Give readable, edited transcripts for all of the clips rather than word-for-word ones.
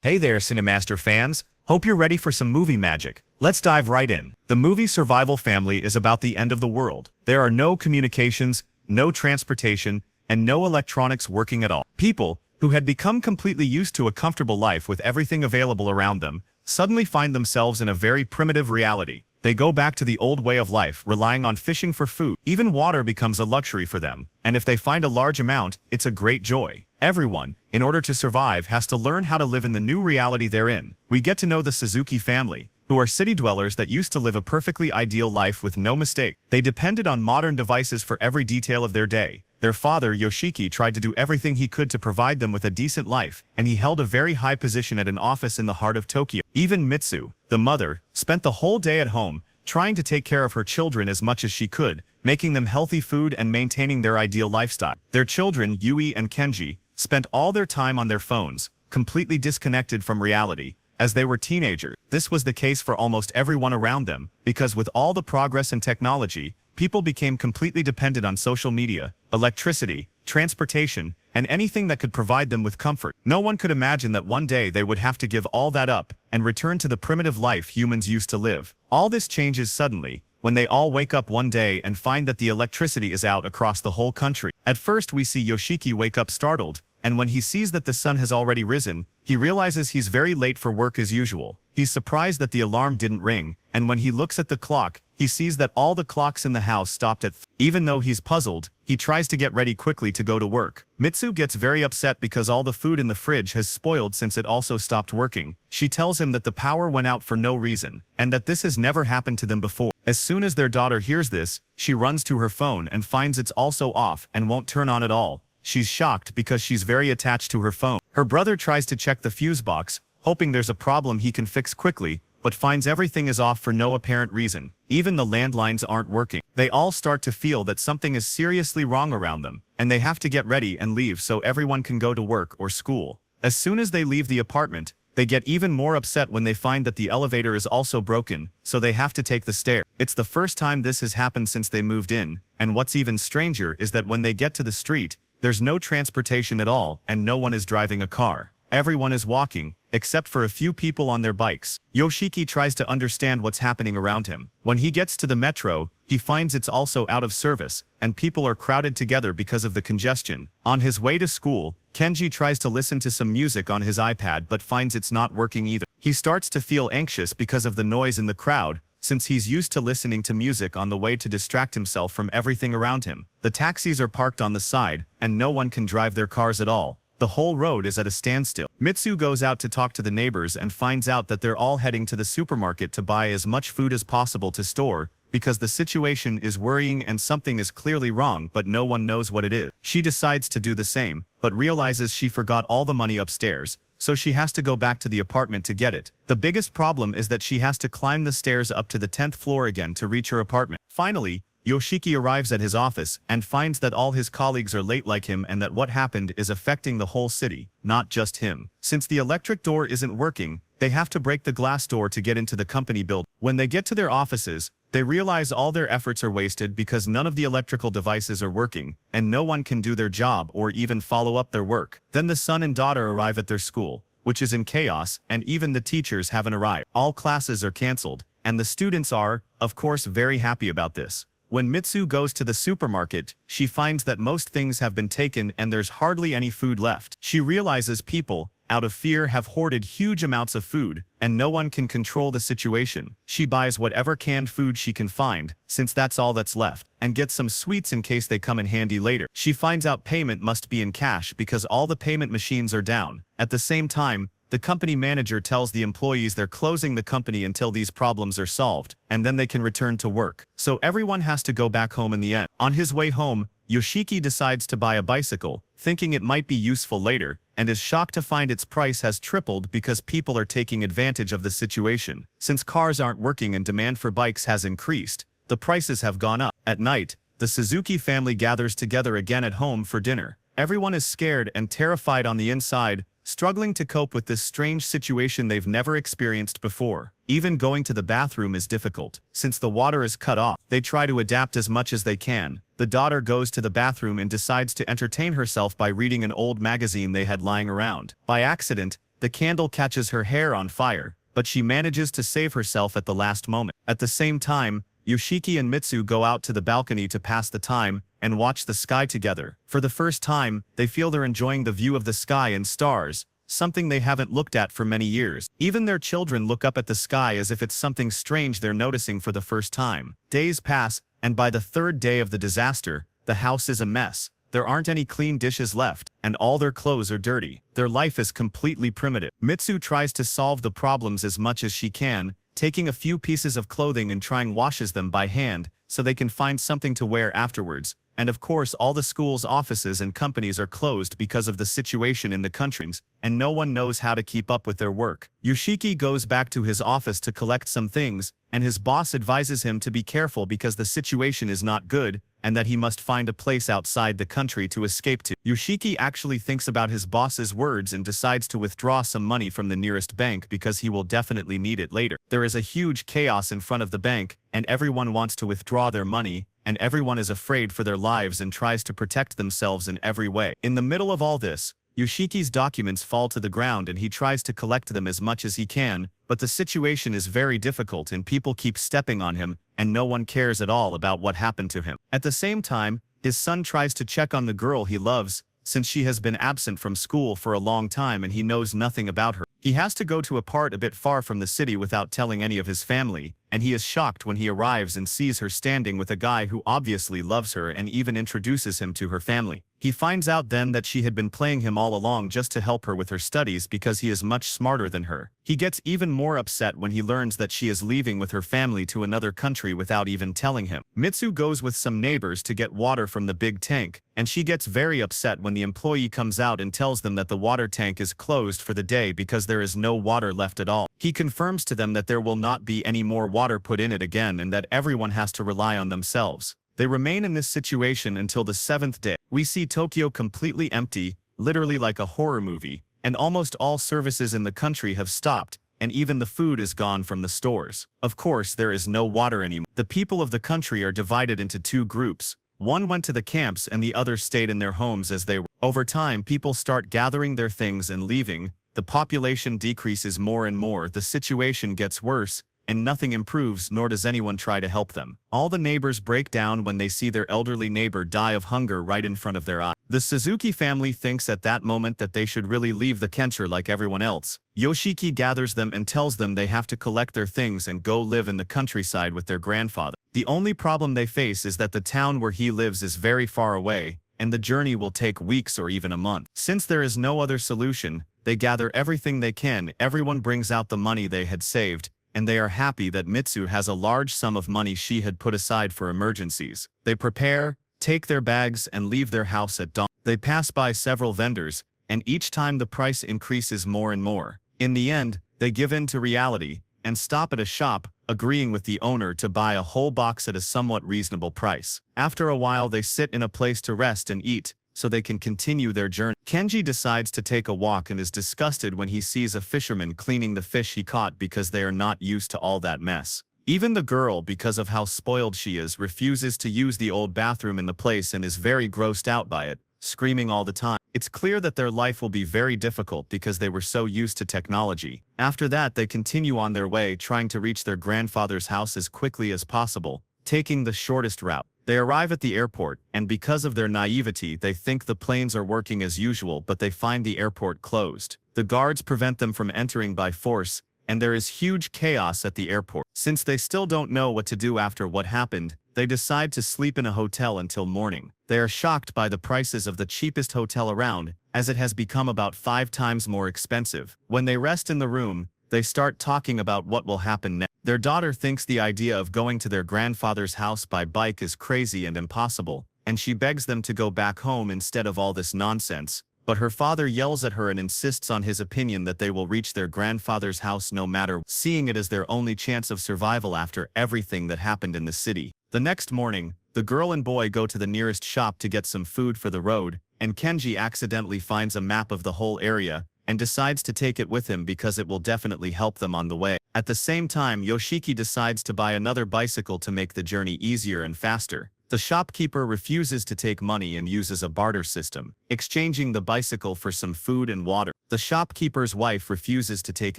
Hey there, CINEMASTER fans. Hope you're ready for some movie magic. Let's dive right in. The movie Survival Family is about the end of the world. There are no communications, no transportation, and no electronics working at all. People, who had become completely used to a comfortable life with everything available around them, suddenly find themselves in a very primitive reality. They go back to the old way of life, relying on fishing for food. Even water becomes a luxury for them, and if they find a large amount, it's a great joy. Everyone, in order to survive, has to learn how to live in the new reality they're in. We get to know the Suzuki family, who are city dwellers that used to live a perfectly ideal life with no mistake. They depended on modern devices for every detail of their day. Their father, Yoshiki, tried to do everything he could to provide them with a decent life, and he held a very high position at an office in the heart of Tokyo. Even Mitsu, the mother, spent the whole day at home, trying to take care of her children as much as she could, making them healthy food and maintaining their ideal lifestyle. Their children, Yui and Kenji, spent all their time on their phones, completely disconnected from reality, as they were teenagers. This was the case for almost everyone around them, because with all the progress in technology, people became completely dependent on social media, electricity, transportation, and anything that could provide them with comfort. No one could imagine that one day they would have to give all that up and return to the primitive life humans used to live. All this changes suddenly, when they all wake up one day and find that the electricity is out across the whole country. At first we see Yoshiki wake up startled, and when he sees that the sun has already risen, he realizes he's very late for work as usual. He's surprised that the alarm didn't ring, and when he looks at the clock, he sees that all the clocks in the house stopped at 3. Even though he's puzzled, he tries to get ready quickly to go to work. Mitsu gets very upset because all the food in the fridge has spoiled since it also stopped working. She tells him that the power went out for no reason, and that this has never happened to them before. As soon as their daughter hears this, she runs to her phone and finds it's also off and won't turn on at all. She's shocked because she's very attached to her phone. Her brother tries to check the fuse box, hoping there's a problem he can fix quickly, but finds everything is off for no apparent reason. Even the landlines aren't working. They all start to feel that something is seriously wrong around them, and they have to get ready and leave so everyone can go to work or school. As soon as they leave the apartment, they get even more upset when they find that the elevator is also broken, so they have to take the stairs. It's the first time this has happened since they moved in, and what's even stranger is that when they get to the street, there's no transportation at all, and no one is driving a car. Everyone is walking, except for a few people on their bikes. Yoshiki tries to understand what's happening around him. When he gets to the metro, he finds it's also out of service, and people are crowded together because of the congestion. On his way to school, Kenji tries to listen to some music on his iPad but finds it's not working either. He starts to feel anxious because of the noise in the crowd, since he's used to listening to music on the way to distract himself from everything around him. The taxis are parked on the side, and no one can drive their cars at all. The whole road is at a standstill. Mitsu goes out to talk to the neighbors and finds out that they're all heading to the supermarket to buy as much food as possible to store, because the situation is worrying and something is clearly wrong but no one knows what it is. She decides to do the same, but realizes she forgot all the money upstairs, so she has to go back to the apartment to get it. The biggest problem is that she has to climb the stairs up to the 10th floor again to reach her apartment. Finally, Yoshiki arrives at his office and finds that all his colleagues are late like him and that what happened is affecting the whole city, not just him. Since the electric door isn't working, they have to break the glass door to get into the company building. When they get to their offices, they realize all their efforts are wasted because none of the electrical devices are working, and no one can do their job or even follow up their work. Then the son and daughter arrive at their school, which is in chaos, and even the teachers haven't arrived. All classes are cancelled, and the students are, of course, very happy about this. When Mitsu goes to the supermarket, she finds that most things have been taken and there's hardly any food left. She realizes people, out of fear, have hoarded huge amounts of food, and no one can control the situation. She buys whatever canned food she can find, since that's all that's left, and gets some sweets in case they come in handy later. She finds out payment must be in cash because all the payment machines are down. At the same time, the company manager tells the employees they're closing the company until these problems are solved, and then they can return to work. So everyone has to go back home in the end. On his way home, Yoshiki decides to buy a bicycle, thinking it might be useful later, and is shocked to find its price has tripled because people are taking advantage of the situation. Since cars aren't working and demand for bikes has increased, the prices have gone up. At night, the Suzuki family gathers together again at home for dinner. Everyone is scared and terrified on the inside, struggling to cope with this strange situation they've never experienced before. Even going to the bathroom is difficult. Since the water is cut off, they try to adapt as much as they can. The daughter goes to the bathroom and decides to entertain herself by reading an old magazine they had lying around. By accident, The candle catches her hair on fire, but she manages to save herself at the last moment. At the same time, Yoshiki and Mitsu go out to the balcony to pass the time and watch the sky together. For the first time, they feel they're enjoying the view of the sky and stars, something they haven't looked at for many years. Even their children look up at the sky as if it's something strange they're noticing for the first time. Days pass, and by the third day of the disaster, the house is a mess. There aren't any clean dishes left, and all their clothes are dirty. Their life is completely primitive. Mitsu tries to solve the problems as much as she can, taking a few pieces of clothing and trying washes them by hand, so they can find something to wear afterwards. And of course all the school's offices and companies are closed because of the situation in the countries, and no one knows how to keep up with their work. Yoshiki goes back to his office to collect some things, and his boss advises him to be careful because the situation is not good, and that he must find a place outside the country to escape to. Yoshiki actually thinks about his boss's words and decides to withdraw some money from the nearest bank because he will definitely need it later. There is a huge chaos in front of the bank, and everyone wants to withdraw their money, and everyone is afraid for their lives and tries to protect themselves in every way. In the middle of all this, Yoshiki's documents fall to the ground and he tries to collect them as much as he can, but the situation is very difficult and people keep stepping on him, and no one cares at all about what happened to him. At the same time, his son tries to check on the girl he loves, since she has been absent from school for a long time and he knows nothing about her. He has to go to a part a bit far from the city without telling any of his family, and he is shocked when he arrives and sees her standing with a guy who obviously loves her and even introduces him to her family. He finds out then that she had been playing him all along just to help her with her studies because he is much smarter than her. He gets even more upset when he learns that she is leaving with her family to another country without even telling him. Mitsu goes with some neighbors to get water from the big tank, and she gets very upset when the employee comes out and tells them that the water tank is closed for the day because there is no water left at all. He confirms to them that there will not be any more water put in it again and that everyone has to rely on themselves. They remain in this situation until the 7th day. We see Tokyo completely empty, literally like a horror movie, and almost all services in the country have stopped, and even the food is gone from the stores. Of course, there is no water anymore. The people of the country are divided into two groups. One went to the camps and the other stayed in their homes as they were. Over time, people start gathering their things and leaving. The population decreases more and more. The situation gets worse, and nothing improves, nor does anyone try to help them. All the neighbors break down when they see their elderly neighbor die of hunger right in front of their eyes. The Suzuki family thinks at that moment that they should really leave the country like everyone else. Yoshiki gathers them and tells them they have to collect their things and go live in the countryside with their grandfather. The only problem they face is that the town where he lives is very far away, and the journey will take weeks or even a month. Since there is no other solution, they gather everything they can. Everyone brings out the money they had saved, and they are happy that Mitsu has a large sum of money she had put aside for emergencies. They prepare, take their bags and leave their house at dawn. They pass by several vendors, and each time the price increases more and more. In the end, they give in to reality, and stop at a shop, agreeing with the owner to buy a whole box at a somewhat reasonable price. After a while they sit in a place to rest and eat, so they can continue their journey. Kenji decides to take a walk and is disgusted when he sees a fisherman cleaning the fish he caught because they are not used to all that mess. Even the girl, because of how spoiled she is, refuses to use the old bathroom in the place and is very grossed out by it, screaming all the time. It's clear that their life will be very difficult because they were so used to technology. After that, they continue on their way, trying to reach their grandfather's house as quickly as possible, taking the shortest route. They arrive at the airport, and because of their naivety, they think the planes are working as usual, but they find the airport closed. The guards prevent them from entering by force, and there is huge chaos at the airport. Since they still don't know what to do after what happened, they decide to sleep in a hotel until morning. They are shocked by the prices of the cheapest hotel around, as it has become about 5 times more expensive. When they rest in the room, they start talking about what will happen next. Their daughter thinks the idea of going to their grandfather's house by bike is crazy and impossible, and she begs them to go back home instead of all this nonsense. But her father yells at her and insists on his opinion that they will reach their grandfather's house no matter, seeing it as their only chance of survival after everything that happened in the city. The next morning, the girl and boy go to the nearest shop to get some food for the road, and Kenji accidentally finds a map of the whole area, and decides to take it with him because it will definitely help them on the way. At the same time, Yoshiki decides to buy another bicycle to make the journey easier and faster. The shopkeeper refuses to take money and uses a barter system, exchanging the bicycle for some food and water. The shopkeeper's wife refuses to take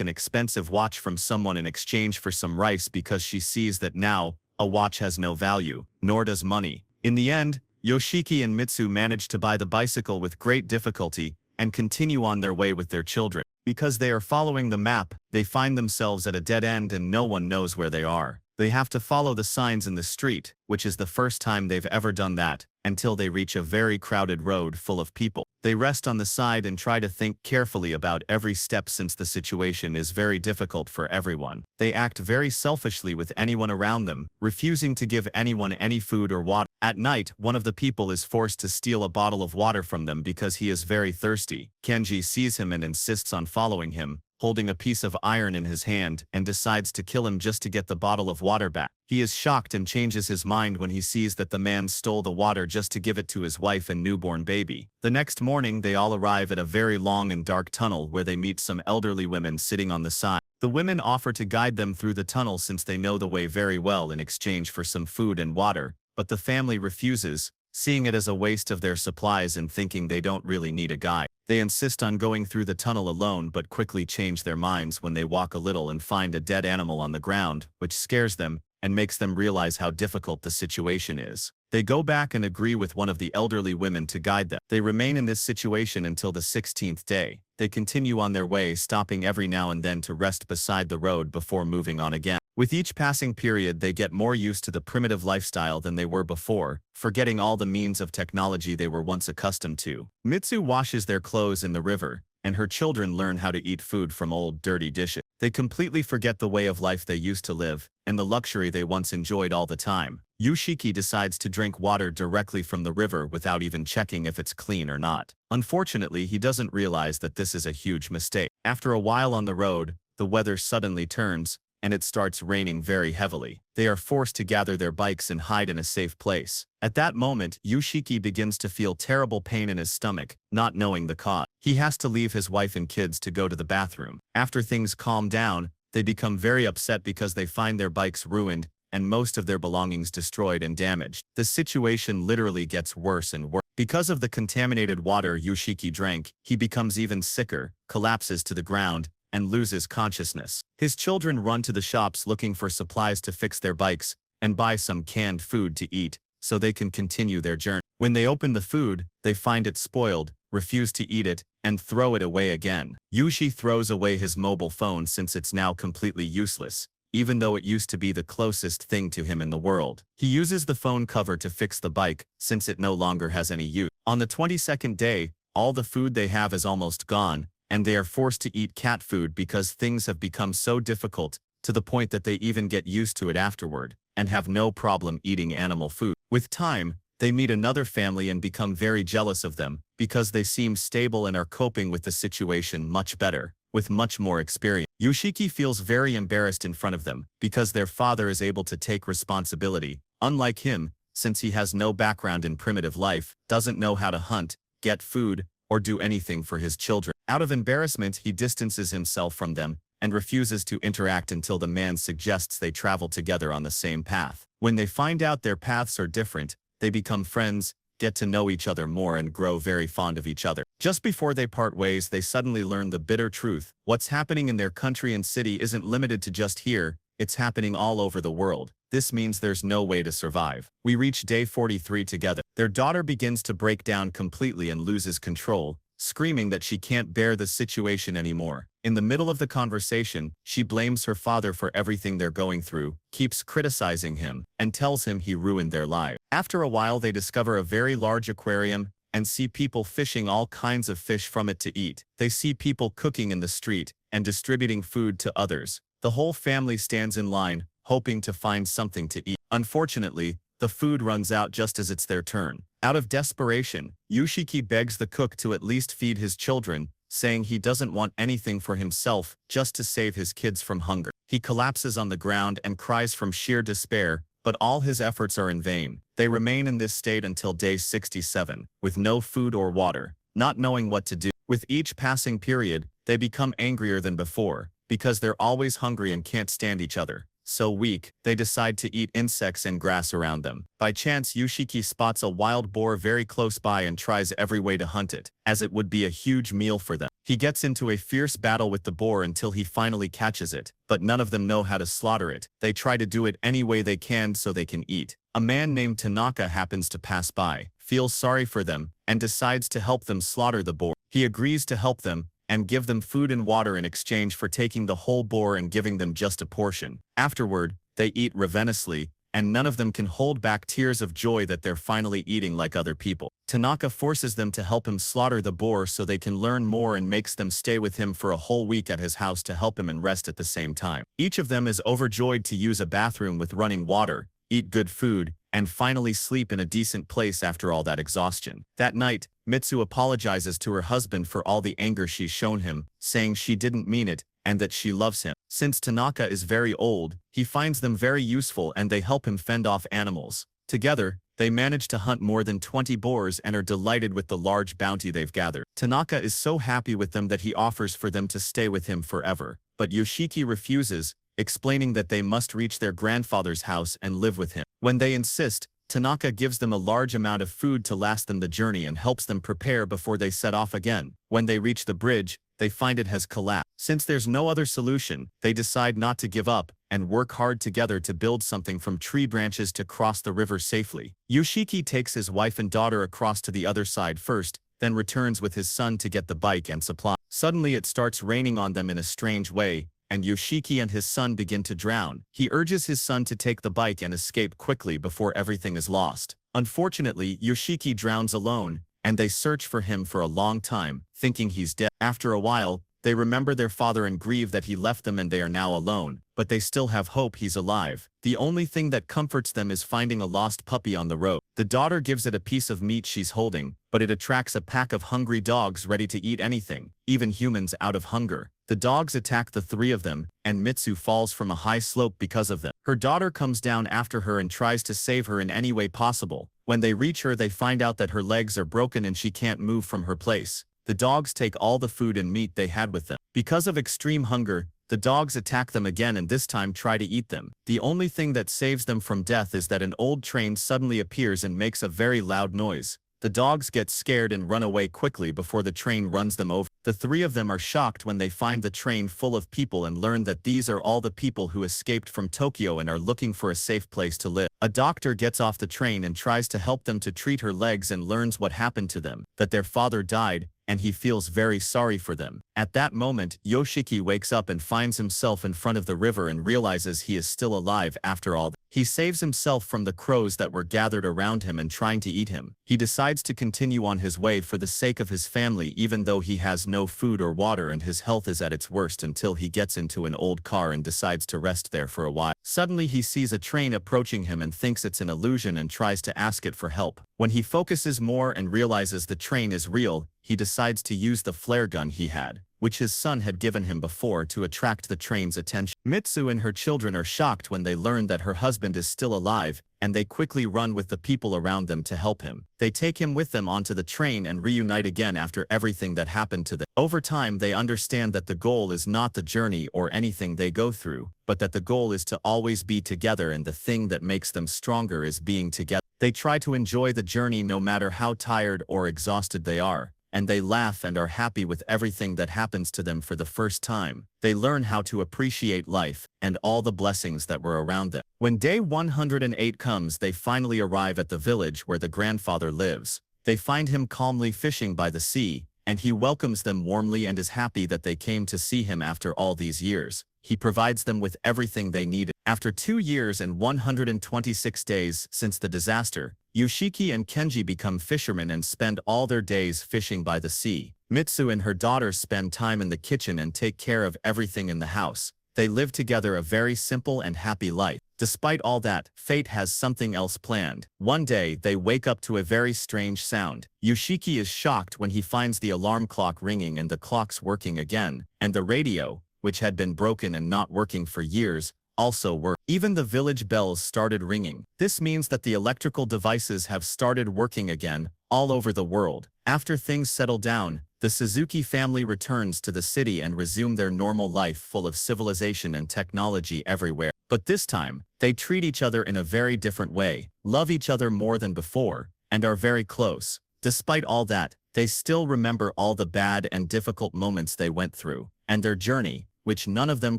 an expensive watch from someone in exchange for some rice because she sees that now, a watch has no value, nor does money. In the end, Yoshiki and Mitsu manage to buy the bicycle with great difficulty and continue on their way with their children. Because they are following the map, they find themselves at a dead end and no one knows where they are. They have to follow the signs in the street, which is the first time they've ever done that, until they reach a very crowded road full of people. They rest on the side and try to think carefully about every step since the situation is very difficult for everyone. They act very selfishly with anyone around them, refusing to give anyone any food or water. At night, one of the people is forced to steal a bottle of water from them because he is very thirsty. Kenji sees him and insists on following him, holding a piece of iron in his hand, and decides to kill him just to get the bottle of water back. He is shocked and changes his mind when he sees that the man stole the water just to give it to his wife and newborn baby. The next morning, they all arrive at a very long and dark tunnel where they meet some elderly women sitting on the side. The women offer to guide them through the tunnel since they know the way very well in exchange for some food and water, but the family refuses, seeing it as a waste of their supplies and thinking they don't really need a guide. They insist on going through the tunnel alone but quickly change their minds when they walk a little and find a dead animal on the ground, which scares them and makes them realize how difficult the situation is. They go back and agree with one of the elderly women to guide them. They remain in this situation until the 16th day. They continue on their way, stopping every now and then to rest beside the road before moving on again. With each passing period, they get more used to the primitive lifestyle than they were before, forgetting all the means of technology they were once accustomed to. Mitsu washes their clothes in the river, and her children learn how to eat food from old, dirty dishes. They completely forget the way of life they used to live, and the luxury they once enjoyed all the time. Yoshiki decides to drink water directly from the river without even checking if it's clean or not. Unfortunately, he doesn't realize that this is a huge mistake. After a while on the road, the weather suddenly turns, and it starts raining very heavily. They are forced to gather their bikes and hide in a safe place. At that moment, Yoshiki begins to feel terrible pain in his stomach, not knowing the cause. He has to leave his wife and kids to go to the bathroom. After things calm down, they become very upset because they find their bikes ruined and most of their belongings destroyed and damaged. The situation literally gets worse and worse. Because of the contaminated water Yoshiki drank, he becomes even sicker, collapses to the ground, and loses consciousness. His children run to the shops looking for supplies to fix their bikes and buy some canned food to eat so they can continue their journey. When they open the food, they find it spoiled, refuse to eat it, and throw it away again. Yushi throws away his mobile phone since it's now completely useless, even though it used to be the closest thing to him in the world. He uses the phone cover to fix the bike since it no longer has any use. On the 22nd day, all the food they have is almost gone, and they are forced to eat cat food because things have become so difficult to the point that they even get used to it afterward and have no problem eating animal food. With time, they meet another family and become very jealous of them because they seem stable and are coping with the situation much better, with much more experience. Yoshiki feels very embarrassed in front of them because their father is able to take responsibility, unlike him, since he has no background in primitive life, doesn't know how to hunt, get food, or do anything for his children. Out of embarrassment, he distances himself from them and refuses to interact until the man suggests they travel together on the same path. When they find out their paths are different, they become friends, get to know each other more, and grow very fond of each other. Just before they part ways, they suddenly learn the bitter truth. What's happening in their country and city isn't limited to just here, it's happening all over the world. This means there's no way to survive. We reach day 43 together. Their daughter begins to break down completely and loses control, screaming that she can't bear the situation anymore. In the middle of the conversation, she blames her father for everything they're going through, keeps criticizing him, and tells him he ruined their lives. After a while, they discover a very large aquarium and see people fishing all kinds of fish from it to eat. They see people cooking in the street and distributing food to others. The whole family stands in line, hoping to find something to eat. Unfortunately, the food runs out just as it's their turn. Out of desperation, Yoshiki begs the cook to at least feed his children, saying he doesn't want anything for himself, just to save his kids from hunger. He collapses on the ground and cries from sheer despair, but all his efforts are in vain. They remain in this state until day 67, with no food or water, not knowing what to do. With each passing period, they become angrier than before, because they're always hungry and can't stand each other. so weak, they decide to eat insects and grass around them. By chance, Yoshiki spots a wild boar very close by and tries every way to hunt it, as it would be a huge meal for them. He gets into a fierce battle with the boar until he finally catches it, but none of them know how to slaughter it. They try to do it any way they can so they can eat. A man named Tanaka happens to pass by, feels sorry for them, and decides to help them slaughter the boar. He agrees to help them and give them food and water in exchange for taking the whole boar and giving them just a portion. Afterward, they eat ravenously, and none of them can hold back tears of joy that they're finally eating like other people. Tanaka forces them to help him slaughter the boar so they can learn more and makes them stay with him for a whole week at his house to help him and rest at the same time. Each of them is overjoyed to use a bathroom with running water, eat good food, and finally sleep in a decent place after all that exhaustion. That night, Mitsu apologizes to her husband for all the anger she's shown him, saying she didn't mean it and that she loves him. Since Tanaka is very old, he finds them very useful and they help him fend off animals. Together, they manage to hunt more than 20 boars and are delighted with the large bounty they've gathered. Tanaka is so happy with them that he offers for them to stay with him forever, but Yoshiki refuses, explaining that they must reach their grandfather's house and live with him. When they insist, Tanaka gives them a large amount of food to last them the journey and helps them prepare before they set off again. When they reach the bridge, they find it has collapsed. Since there's no other solution, they decide not to give up and work hard together to build something from tree branches to cross the river safely. Yoshiki takes his wife and daughter across to the other side first, then returns with his son to get the bike and supply. Suddenly it starts raining on them in a strange way, and Yoshiki and his son begin to drown. He urges his son to take the bike and escape quickly before everything is lost. Unfortunately, Yoshiki drowns alone, and they search for him for a long time, thinking he's dead. After a while, they remember their father and grieve that he left them and they are now alone, but they still have hope he's alive. The only thing that comforts them is finding a lost puppy on the road. The daughter gives it a piece of meat she's holding, but it attracts a pack of hungry dogs ready to eat anything, even humans out of hunger. The dogs attack the three of them, and Mitsu falls from a high slope because of them. Her daughter comes down after her and tries to save her in any way possible. When they reach her, they find out that her legs are broken and she can't move from her place. The dogs take all the food and meat they had with them. Because of extreme hunger, the dogs attack them again and this time try to eat them. The only thing that saves them from death is that an old train suddenly appears and makes a very loud noise. The dogs get scared and run away quickly before the train runs them over. The three of them are shocked when they find the train full of people and learn that these are all the people who escaped from Tokyo and are looking for a safe place to live. A doctor gets off the train and tries to help them to treat her legs and learns what happened to them, that their father died, and he feels very sorry for them. At that moment, Yoshiki wakes up and finds himself in front of the river and realizes he is still alive after all. He saves himself from the crows that were gathered around him and trying to eat him. He decides to continue on his way for the sake of his family even though he has no food or water and his health is at its worst until he gets into an old car and decides to rest there for a while. Suddenly he sees a train approaching him and thinks it's an illusion and tries to ask it for help. When he focuses more and realizes the train is real, he decides to use the flare gun he had, which his son had given him before, to attract the train's attention. Mitsu and her children are shocked when they learn that her husband is still alive, and they quickly run with the people around them to help him. They take him with them onto the train and reunite again after everything that happened to them. Over time, they understand that the goal is not the journey or anything they go through, but that the goal is to always be together, and the thing that makes them stronger is being together. They try to enjoy the journey no matter how tired or exhausted they are, and they laugh and are happy with everything that happens to them for the first time. They learn how to appreciate life and all the blessings that were around them. When day 108 comes, they finally arrive at the village where the grandfather lives. They find him calmly fishing by the sea, and he welcomes them warmly and is happy that they came to see him after all these years. He provides them with everything they needed. After 2 years and 126 days since the disaster, Yoshiki and Kenji become fishermen and spend all their days fishing by the sea. Mitsu and her daughter spend time in the kitchen and take care of everything in the house. They live together a very simple and happy life. Despite all that, fate has something else planned. One day, they wake up to a very strange sound. Yoshiki is shocked when he finds the alarm clock ringing and the clocks working again, and the radio, which had been broken and not working for years, also worked. Even the village bells started ringing. This means that the electrical devices have started working again, all over the world. After things settle down, The Suzuki family returns to the city and resume their normal life full of civilization and technology everywhere. But this time, they treat each other in a very different way, love each other more than before, and are very close. Despite all that, they still remember all the bad and difficult moments they went through, and their journey, which none of them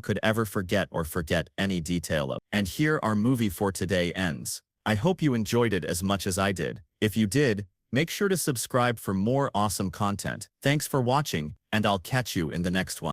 could ever forget or forget any detail of. And here our movie for today ends. I hope you enjoyed it as much as I did. If you did, make sure to subscribe for more awesome content. Thanks for watching, and I'll catch you in the next one.